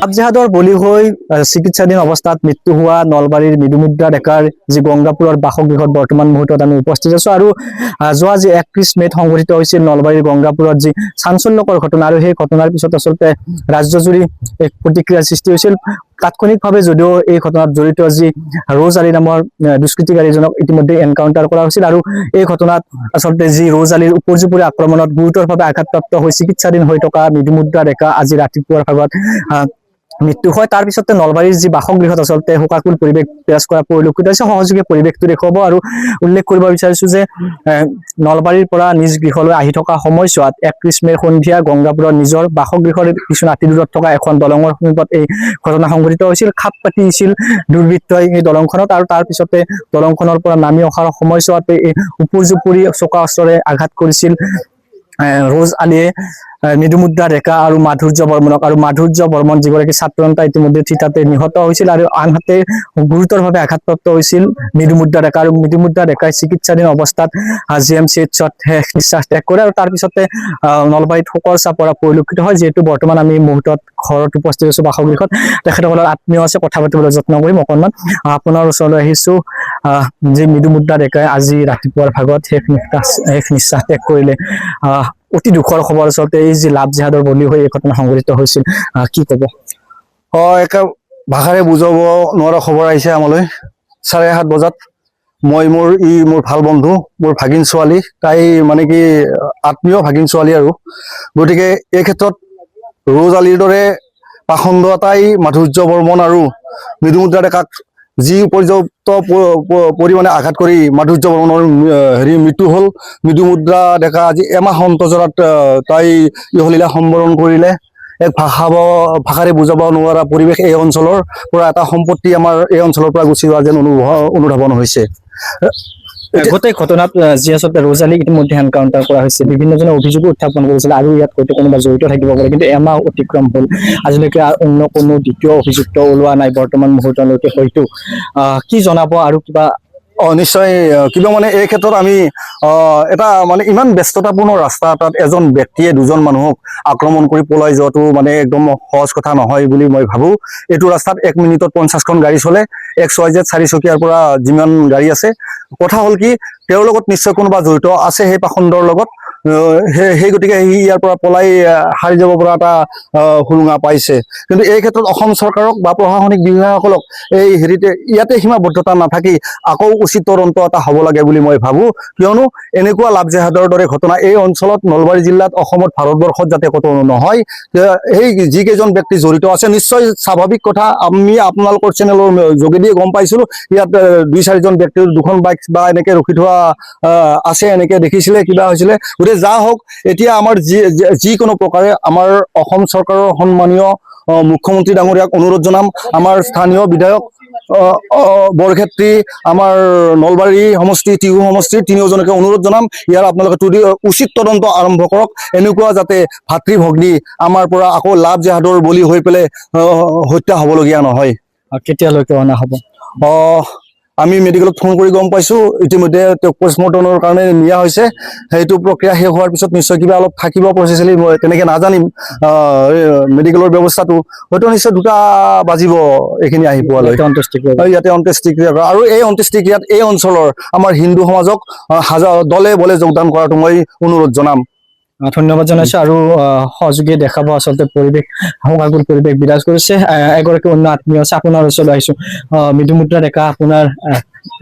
আবজেহাদৰ বলি হৈ চিকিৎসাধীন অৱস্থাত মৃত্যু হোৱা নলবাৰীৰ মৃদুমুদ্ৰা ডেকাৰ যি গংগাপুৰৰ বাসগৃহত বৰ্তমান মুহূৰ্তত আমি উপস্থিত আছো আৰু যোৱা যি 31 মেত সংঘটিত হৈছিল নলবাৰীৰ গংগাপুৰত যি চাঞ্চল্যকৰ ঘটনা আৰু সেই ঘটনাৰ পিছত আচলতে ৰাজ্যজুৰি এক প্ৰতিক্ৰিয়াৰ সৃষ্টি হৈছিল। তাৎক্ষণিকভাৱে যদিও এই ঘটনাত জড়িত যি ৰ'জ আলী নামৰ দুষ্কৃতিকাৰীজনক ইতিমধ্যে এনকাউণ্টাৰ কৰা হৈছিল আৰু এই ঘটনাত আচলতে যি ৰ'জ আলীৰ উপৰ্যুপৰি আক্ৰমণত গুৰুতৰভাৱে আঘাতপ্ৰাপ্ত হৈ চিকিৎসাধীন হৈ থকা মৃদুমুদ্ৰা ডেকা আজি ৰাতিপুৱাৰ ভাগত মৃত্যু হয়। তাৰ পিছতে নলবাৰীৰ যি বাসগৃহত আচলতে শোকাকুল পৰিৱেশ বিৰাজ কৰা পৰিলক্ষিত হৈছে। সহযোগে পৰিৱেশটো দেখুৱাব আৰু উল্লেখ কৰিব বিচাৰিছো যে নলবাৰীৰ পৰা নিজ গৃহলৈ আহি থকা সময়ছোৱাত 31 মেৰ সন্ধিয়া গংগাপুৰৰ নিজৰ বাসগৃহৰ কিছু নাতি দূৰত থকা এখন দলঙৰ সমীপত এই ঘটনা সংঘটিত হৈছিল। খাপ পাতিছিল দুৰ্বৃত্তই এই দলংখনত আৰু তাৰ পিছতে দলংখনৰ পৰা নামি অহাৰ সময়ছোৱাতে এই উপৰ্যুপৰি চোকা অস্ত্ৰৰে আঘাত কৰিছিল ৰ'জ আলীয়ে মৃদুমুদ্ৰা ডেকা আৰু মাধুৰ্য বৰ্মনক। আৰু মাধুৰ্য বৰ্মন যিগৰাকী ছাত্ৰ নেতা ইতিমধ্যে থিতাতে নিহত হৈছিল আৰু আনহাতে গুৰুতৰভাৱে আঘাতপ্ৰাপ্ত হৈছিল মৃদুমুদ্ৰা ডেকা। আৰু মৃদুমুদ্ৰা ডেকাই চিকিৎসাধীন অৱস্থাত GMCHত শেষ নিশ্বাস ত্যাগ কৰে আৰু তাৰ পিছতে নলবাৰীত শোকৰ চাপ পৰা পৰিলক্ষিত হয়। যিহেতু বৰ্তমান আমি মুহূৰ্তত ঘৰত উপস্থিত আছো বাসগৃহত, তেখেতসকলৰ আত্মীয় আছে, কথা পাতিবলৈ যত্ন কৰিম। অকণমান আপোনাৰ ওচৰলৈ আহিছো। যি মৃদুমুদ্ৰা ডেকাই আজি ৰাতিপুৱাৰ ভাগত শেষ নিশ্বাস ত্যাগ কৰিলে, অতি দুখৰ খবৰ আচলতে এই যি লাভ জেহাদৰ বলি হৈ এই ঘটনা সংঘটিত হৈছিল, কি কব? একে ভাষাৰে বুজাব নোৱাৰা খবৰ আহিছে আমালৈ। 7:30 বজাত মই মোৰ ভাল বন্ধু, মোৰ ভাগিন ছোৱালী, তাই মানে কি আত্মীয় ভাগিন ছোৱালী আৰু গতিকে এই ক্ষেত্ৰত ৰ'জ আলীৰ দৰে পাখণ্ড এটাই মাধুৰ্য বৰ্মন আৰু মৃদুমুদ্ৰা ডেকাক যি পৰ্যাপ্ত পৰিমাণে আঘাত কৰি মাধুৰ্য বৰ্মনৰ মৃত্যু হ'ল। মৃদুমুদ্ৰা ডেকা আজি এমাহ অন্তজৰাত তাই ইহলীলা সম্বৰণ কৰিলে। এক ভাষাৰে বুজাব নোৱাৰা পৰিৱেশ এই অঞ্চলৰ পৰা, এটা সম্পত্তি আমাৰ এই অঞ্চলৰ পৰা গুচি যোৱা যেন অনুধাৱন হৈছে। গোটেই ঘটনাত যি আচলতে ৰ'জ আলীক ইতিমধ্যে এনকাউণ্টাৰ কৰা হৈছে, বিভিন্নজনে অভিযোগো উত্থাপন কৰিছিল আৰু ইয়াত হয়তো কোনোবা জড়িত থাকিব পাৰে, কিন্তু এমাহ অতিক্ৰম হ'ল, আজিলৈকে অন্য কোনো দ্বিতীয় অভিযুক্ত ওলোৱা নাই বৰ্তমান মুহূৰ্তলৈকে হয়তো। কি জনাব আৰু কিবা? নিশ্চয় কিবা মানে এই ক্ষেত্ৰত আমি এটা মানে ইমান ব্যস্ততাপূৰ্ণ ৰাস্তা এটাত এজন ব্যক্তিয়ে দুজন মানুহক আক্ৰমণ কৰি পলাই যোৱাটো মানে একদম সহজ কথা নহয় বুলি মই ভাবো। এইটো ৰাস্তাত 1 মিনিটত 50খন গাড়ী চলে, XYZ 4-চকীয়াৰ পৰা যিমান গাড়ী আছে। কথা হ'ল কি, তেওঁৰ লগত নিশ্চয় কোনোবা জড়িত আছে সেই পাখণ্ডৰ লগত। সেই গতিকে সি ইয়াৰ পৰা পলাই সাৰি যাব পৰা এটা সুৰুঙা পাইছে। কিন্তু এই ক্ষেত্ৰত অসম চৰকাৰক বা প্ৰশাসনিক বিষয়াসকলক এই ইয়াতে সীমাবদ্ধতা নাথাকি আকৌ উচিত তদন্ত এটা হ'ব লাগে বুলি মই ভাবো। কিয়নো এনেকুৱা লাভ জেহাদৰ দৰে ঘটনা এই অঞ্চলত, নলবাৰী জিলাত, অসমত, ভাৰতবৰ্ষত যাতে কতো নহয়। সেই যিকেইজন ব্যক্তি জড়িত আছে, নিশ্চয় স্বাভাৱিক কথা, আমি আপোনালোকৰ চেনেলৰ যোগেদিয়ে গম পাইছিলো। ইয়াত 2-4জন ব্যক্তিৰ 2খন বাইক বা এনেকে ৰখি থোৱা আছে, এনেকে দেখিছিলে, কিবা হৈছিলে। গতিকে যা হওক, এতিয়া আমাৰ যিকোনো প্ৰকাৰে আমাৰ অসম চৰকাৰৰ সন্মানীয় মুখ্যমন্ত্ৰী ডাঙৰীয়াক অনুৰোধ জনাম, আমাৰ স্থানীয় বিধায়ক বৰক্ষেত্ৰী, আমাৰ নলবাৰী সমষ্টি, টিহু সমষ্টিৰ তিনিওজনকে অনুৰোধ জনাম, ইয়াৰ আপোনালোকে উচিত তদন্ত আৰম্ভ কৰক। এনেকুৱা যাতে ভাতৃ ভগ্নী আমাৰ পৰা আকৌ লাভ জেহাদৰ বলি হৈ পেলাই হত্যা হ'বলগীয়া নহয়। কেতিয়ালৈকে অনা হ'ব? আমি মেডিকেলত ফোন কৰি গম পাইছো, ইতিমধ্যে তেওঁক পষ্টমৰ্টমৰ কাৰণে নিয়া হৈছে। সেইটো প্ৰক্ৰিয়া শেষ হোৱাৰ পিছত নিশ্চয় কিবা অলপ থাকিব প্ৰচেচিলি, মই তেনেকে নাজানিম। মেডিকেলৰ ব্যৱস্থাটো হয়তো নিশ্চয় 2টা বাজিব এইখিনি আহি পোৱালৈ, ইয়াতে অন্ত্যেষ্টিক্ৰিয়া কৰা। আৰু এই অন্ত্যেষ্টিক্ৰিয়াত এই অঞ্চলৰ আমাৰ হিন্দু সমাজক দলে বলে যোগদান কৰাটো মই অনুৰোধ জনাম। ধন্যবাদ জনাইছো। আৰু সহযোগী দেখাব আচলতে পৰিৱেশ, শোকাকুল পৰিৱেশ বিৰাজ কৰিছে। এগৰাকী অন্য আত্মীয় আছে, আপোনাৰ ওচৰলৈ আহিছো। মৃদুমুদ্ৰা ডেকা আপোনাৰ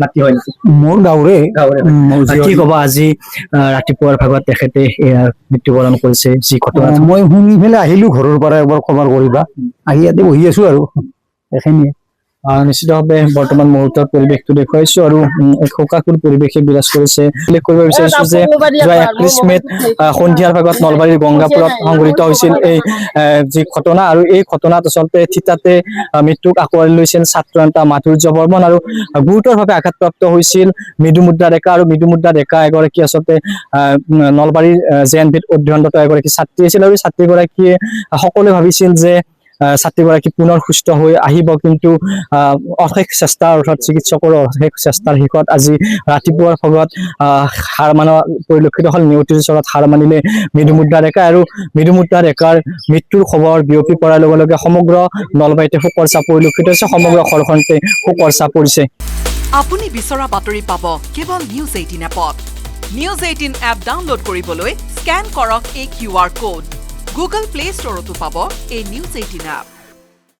নাতি হয় নেকি? মোৰ গাঁৱৰে। কি ক'ব, আজি ৰাতিপুৱাৰ ভাগত তেখেতে মৃত্যুবৰণ কৰিছে, যি ঘটনা? মই শুনি পেলাই আহিলো ঘৰৰ পৰা, এবাৰ খবৰ কৰিবা, আহি ইয়াতে বহি আছো আৰু এইখিনিয়ে। নিশ্চিতভাৱে বৰ্তমান মুহূৰ্তৰ পৰিৱেশটো দেখুৱাইছো আৰু এক শোকাকুল পৰিৱেশে বিৰাজ কৰিছে। উল্লেখ কৰিব বিচাৰিছো যে যোৱা 31 মে'ত সন্ধিয়াৰ ভাগত নলবাৰীৰ গংগাপুৰত সংঘটিত হৈছিল এই যি ঘটনা, আৰু এই ঘটনাত আচলতে থিতাতে মৃত্যুক আঁকোৱালি লৈছিল ছাত্ৰ নেতা মাধুৰ্য বৰ্মন, আৰু গুৰুতৰভাৱে আঘাতপ্ৰাপ্ত হৈছিল মৃদুমুদ্ৰা ডেকা। আৰু মৃদুমুদ্ৰা ডেকা এগৰাকী আচলতে নলবাৰীৰ JNVত অধ্যয়নৰত এগৰাকী ছাত্ৰী আছিল, আৰু ছাত্ৰীগৰাকীয়ে সকলোৱে ভাবিছিল যে ছাত্ৰীগৰাকী পুনৰ সুস্থ হৈ আহিব, কিন্তু অশেষ চেষ্টা অৰ্থাৎ চিকিৎসকৰ অশেষ চেষ্টাৰ শেষত আজি ৰাতিপুৱাৰ ভাগত হাৰ মানা পৰিলক্ষিত হ'ল। নিয়তিৰ ওচৰত হাৰ মানিলে মৃদুমুদ্ৰা ডেকা, আৰু মৃদুমুদ্ৰা ডেকাৰ মৃত্যুৰ খবৰ বিয়পি পৰাৰ লগে লগে সমগ্ৰ নলবাৰীতে শোকৰ ছাপ পৰিলক্ষিত হৈছে, সমগ্ৰ ঘৰখনতে শোকৰ ছাপ পৰিছে। আপুনি বিচৰা বাতৰি পাব কেৱল নিউজ 18 এপত। নিউজ 18 এপ ডাউনলোড কৰিবলৈ স্কেন কৰক এই QR কোড। গুগল প্লে ষ্টৰতো পাব এই নিউজ 18 এপ।